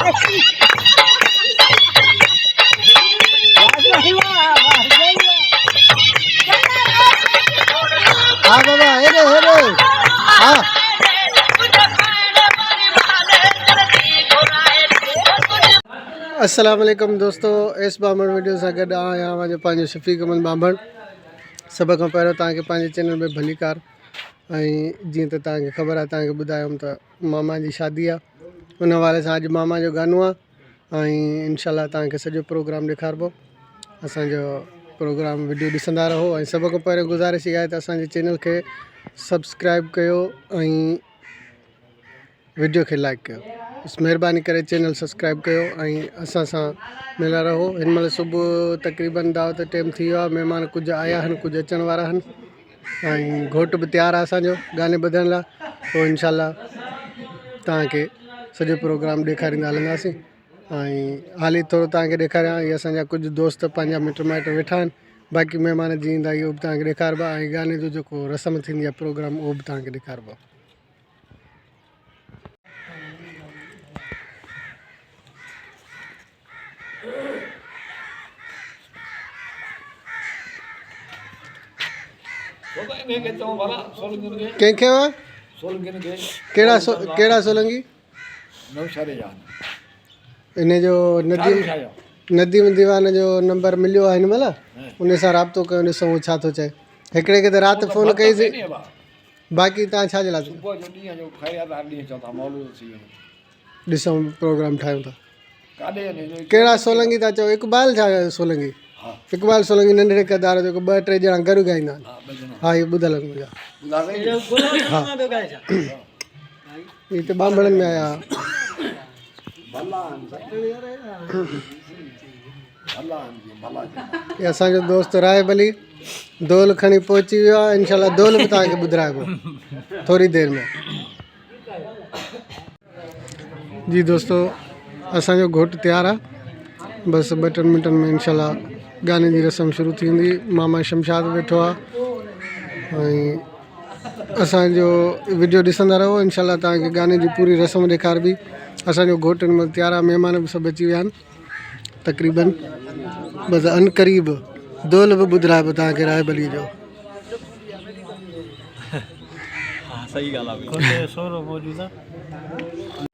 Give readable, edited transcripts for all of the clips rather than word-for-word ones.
हाँ बाबा हेरे हेरे हाँ अस्सलाम वालेकुम दोस्तों एस बामण वीडियो से गॾु आहियां मुंहिंजो पंहिंजो शफ़ीक अहमद बामण सभ खां पहिरियों तव्हांखे पंहिंजे चैनल में भलीकार ऐं जीअं त तव्हांखे ख़बर आहे तव्हांखे ॿुधायुमि त मामा जी शादी आहे उन वारे सां अॼु मामा जो गानो आहे ऐं इंशाल्लाह तव्हांखे सॼो प्रोग्राम ॾेखारिबो असांजो प्रोग्राम वीडियो ॾिसंदा रहो ऐं सभ खां पहिरियों गुज़ारिश इहा आहे त असांजे चैनल खे सब्सक्राइब कयो ऐं वीडियो खे लाइक कयो महिरबानी करे चैनल सब्सक्राइब कयो ऐं असां सां मिलिया रहो हिन महिल सुबुह तक़रीबन दावत टाइम थी वियो आहे महिमान कुझु आया आहिनि कुझु अचण वारा आहिनि ऐं घोट बि तयारु आहे असांजो गाने ॿधण लाइ पोइ इंशाल्लाह तव्हांखे सॼो प्रोग्राम ॾेखारींदा हलंदासीं ऐं हाली थोरो तव्हांखे ॾेखारियां इहे असांजा कुझु दोस्त पंहिंजा मिट माइट वेठा आहिनि बाक़ी महिमान जीअं ईंदा इहो बि तव्हांखे ॾेखारिबो आहे ऐं गाने जो जेको रस्म थींदी आहे प्रोग्राम उहो बि तव्हांखे ॾेखारिबो आहे कंहिंखे कहिड़ा सोलंगी इन जो नदीम दीवान जो नंबर मिलियो आहे हिन महिल उन सां राब्तो कयो ॾिसूं छा थो चए हिकिड़े खे त राति फ़ोन कईसीं बाक़ी तव्हां छा जे लाइ ॾिसूं प्रोग्राम ठाहियूं था कहिड़ा सोलंगी था चओ इक़बाल छा सोलंगी इक़बाल सोलंगी नंढड़े किरदार जेको 2-3 ॼणा गॾु ॻाईंदा आहिनि हा इहे ॿुधल मुंहिंजा हा हीअ त बांभणनि में आया ये असांजो दोस्त राहिब अली दोल खणी पहुची वियो आहे इंशाल्लाह दोल बि तव्हांखे ॿुधाइबो थोरी देरि में जी दोस्तों असांजो घोट तयारु आहे बसि 2-3 मिंटनि में इंशाल्लाह गाने जी रस्म शुरू थींदी मामा शमशाद वेठो आहे ऐं असांजो वीडियो ॾिसंदा रहो इंशाल्लाह तव्हांखे गाने जी पूरी रस्म ॾेखारबी असांजो घोट हिन महिल तयारु आहे महिमान बि सभु अची विया आहिनि तक़रीबन बसि अनक़रीब दोल बि ॿुधाइबो तव्हांखे राहिब अली जो सही ॻाल्हि आहे सोरो मौजूदु आहे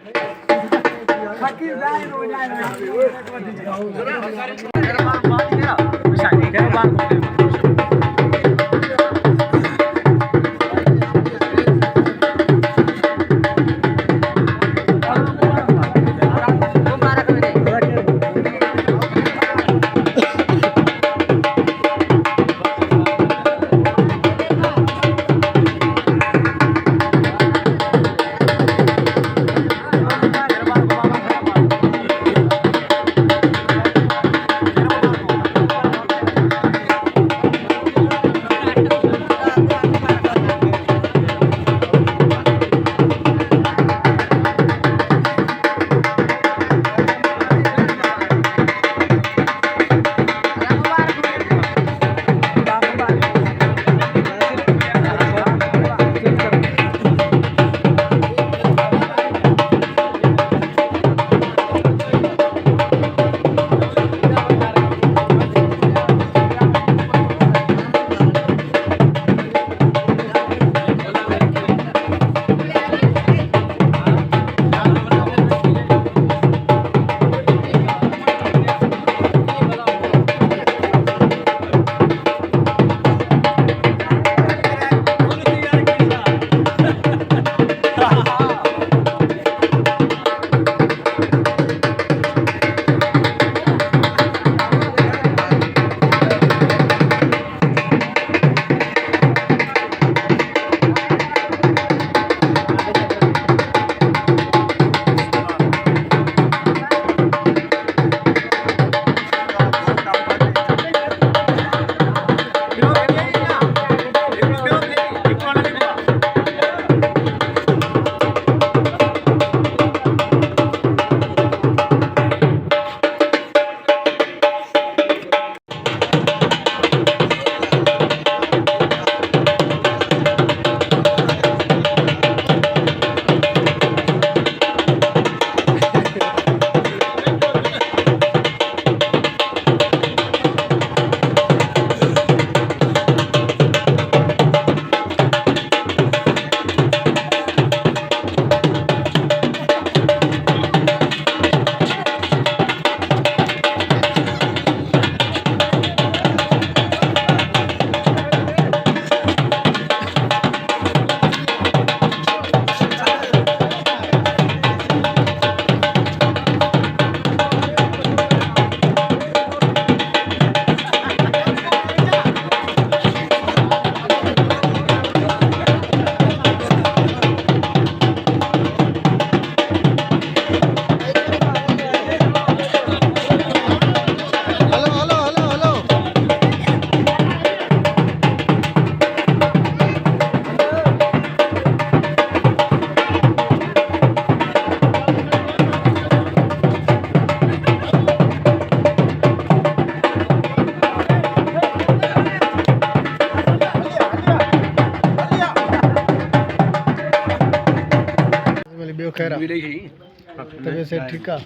से ठीक है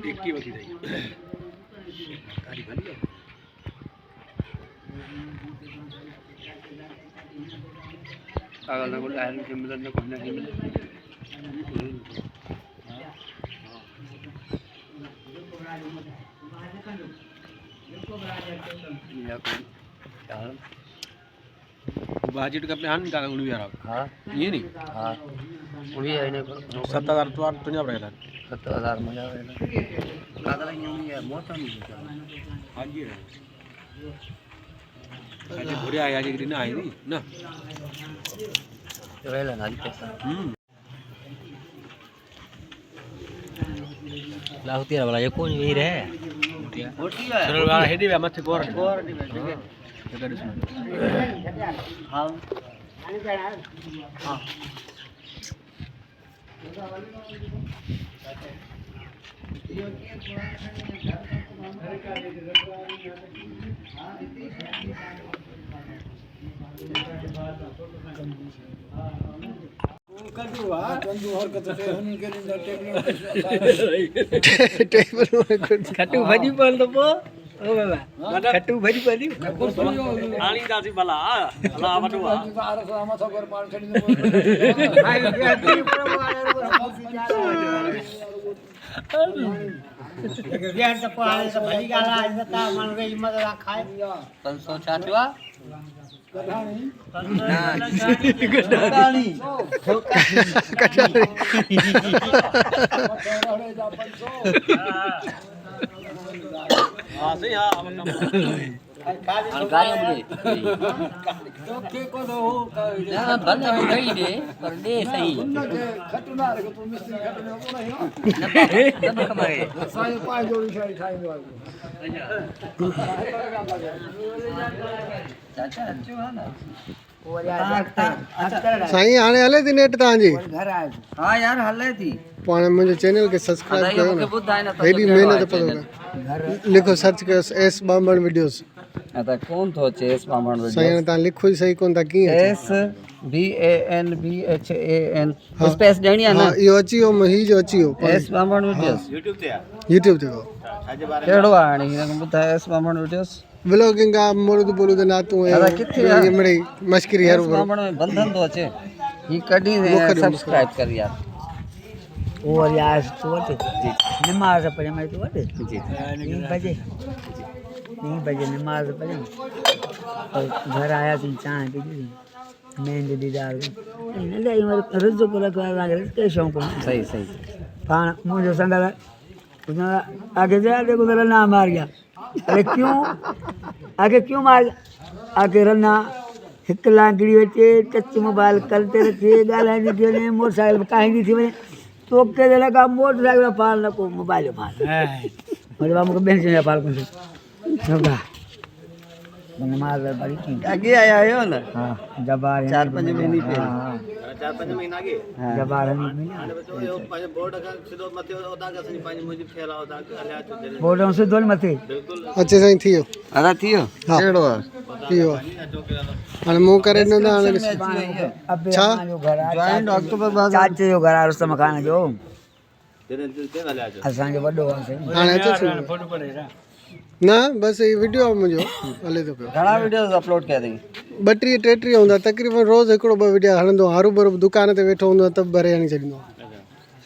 एक की वठी रही तारी भली है अगल ना बोल आयल के मिलन न कुछ नहीं बाजेट का प्लान का उड़ी यार हां ये नहीं हां उड़ी है ने 7000 तो आप तुझा रहेगा 70,000 मजा रहेगा कागल नहीं है मौसम नहीं हां जी आज भोरे आया आज दिन आई नहीं ना रहेला ना पैसा लाउती वाला ये कौन वीर है होती है सरल वाला हेडी वे मथे गोर दी हां हां टेबल में कुछ खट्टू भाजी बोल दो ओ बाबा खट्टू भाजी बोली आनी दासी भला भला वटवा आमा सगर पार छडी दो यार तो पाले तो भाजी गाला इनता मन रे हिम्मत खाए 500 चाटवा कठानी हां सही हां गाड़ी मुझे तो के को दो ना भले गई दे पर दे सही खटू ना रे तो मिस्त्री खटू में को नहीं ना कमाए साई पाए जोड़ी शादी खाई दो चाचा अच्छो है ना साईं हाणे हले थी नेट तव्हांजी घर आए हां यार हले थी पाण मुंहिंजो चैनल खे सब्सक्राइब कयो न हेॾी महिनत पतो लिखो सर्च कयो एस बांभण वीडियोस आता कौन थो चे एस बांभण वीडियोस साईं तव्हां लिखो ई सही कोन था कीअं SBanbhan स्पेस ॾियणी आहे हा न इहो अची वियो ही जो अची वियो एस बांभण वीडियोस YouTube ते यूट्यूब ते कहिड़ो आहे हाणे हिन ॿुधाए एस बांभण वीडियोस व्लॉगिंग आ मोरुद बोलूद ना तू दादा किथे ये मड़ी मस्करी हर एस बांभण में बंधन तो अचे ही कढी सब्सक्राइब कर यार वो यार तो नमाज पढ़े मैं तो जी 3 बजे नमाज पढ़े और घर आया थी चाय पी ली मेहंदी दीदार नहीं रज्जो को लगा के शौक सही सही पान मुझे संगल आगे जा देखो मेरा नाम मार गया अरे क्यों आगे मार आगे रना एक लाकड़ी बचे टच मोबाइल करते रखे गाला निकले ने मोटरसाइकिल कहीं थी मैंने तो के लगा मोटरसाइकिल पाल न को मोबाइल पाल मेरे बाबू को बेंच में पाल को होगा नमाज बड़ी की आगे आया हो ना हां जबार 4-5 महीने पे 4-5 महीना आगे जबार बोर्ड का सिधो मथे ओदा का सनी पांच मुजी फेला ओदा हल्या तो बोर्ड से दोल मथे बिल्कुल अच्छे साईं थियो अदा थियो हाँ। केड़ो आहे थियो हाणे मूं करे न हाणे अब छा? जो घर जॉइंट अक्टूबर बाद चाचे जो घर रुस्तम खान जो तेरे ते हल्या जो असांजो वॾो आहे हाणे अचे फोटो पड़ेगा न बस ये वीडियो मुंहिंजो हले थो पियो घणा वीडियोस अपलोड कया अथई 32-33 हूंदा तक़रीबन रोज़ हिकिड़ो ॿ वीडियो हणंदो हरू भरू दुकान ते वेठो हूंदो आहे त भरे हणी छॾींदो आहे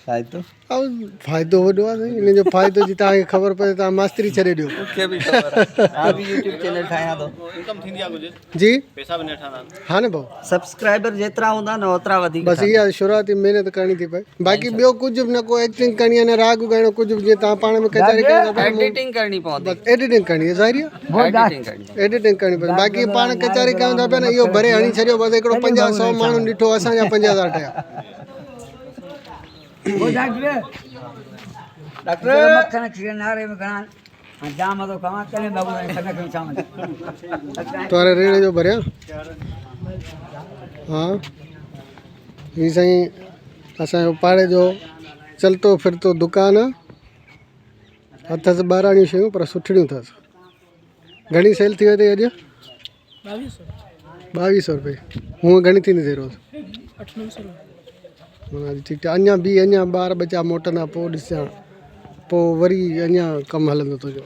शायद तो अब फ़ाइदो वॾो आहे साईं इन जो फ़ाइदो जी तव्हांखे ख़बर पए तव्हां मास्तरी छॾे ॾियो मूंखे बि ख़बर आहे मां बि YouTube चैनल ठाहियां थो इनकम थींदी आ कुछ जी पैसा भी नहीं ठाना हा न भाउ सब्सक्राइबर जेतिरा हूंदा न ओतिरा वधीक बस इहा शुरूआती महिनत करणी थी पए बाक़ी ॿियो कुझु बि न को एक्टिंग करणी आहे न राग ॻाइणो कुझु बि जीअं तव्हां पाण में कचारी कयो था एडिटिंग करणी पवंदी बस एडिटिंग करणी आहे ज़ाहिर आहे एडिटिंग करणी एडिटिंग करणी पए बाक़ी पाण कचारी कयूं था पिया न इहो भरे हणी छॾियो बसि हिकिड़ो 50-100 माण्हू ॾिठो असांजा 50,000 ठहिया वो डॉक्टर मक्खन खीर नारे में घणा जाम तो कमा कने बाबू ने खना के चाम तोरे रेड़े जो भरिया हाँ ही साईं असांजो पाड़े जो चलतो फिरतो दुकान आहे हथ से ॿाराणियूं शयूं पर सुठड़ियूं अथसि घणी सेल थी वई अथई अॼु 2200 रुपए हूअं घणी थींदी अथई रोज़ 800-900 ठीक है अञा भी अञा ॿार बचा मोटंदा पोइ ॾिसां पोइ वरी अञा कमु हलंदो तुंहिंजो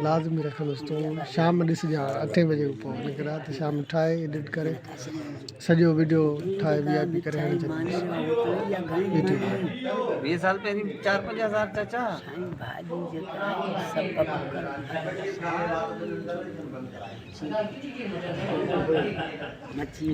लाज़मी रखंदुसि तो शाम ॾिसजां 8 बजे पोइ हिनखे राति शाम ठाहे एडिट करे सॼो वीडियो ठाहे VIP करे हणी छॾींदुसि 20 साल पहिरीं 4-5 हज़ार चाचा मच्छी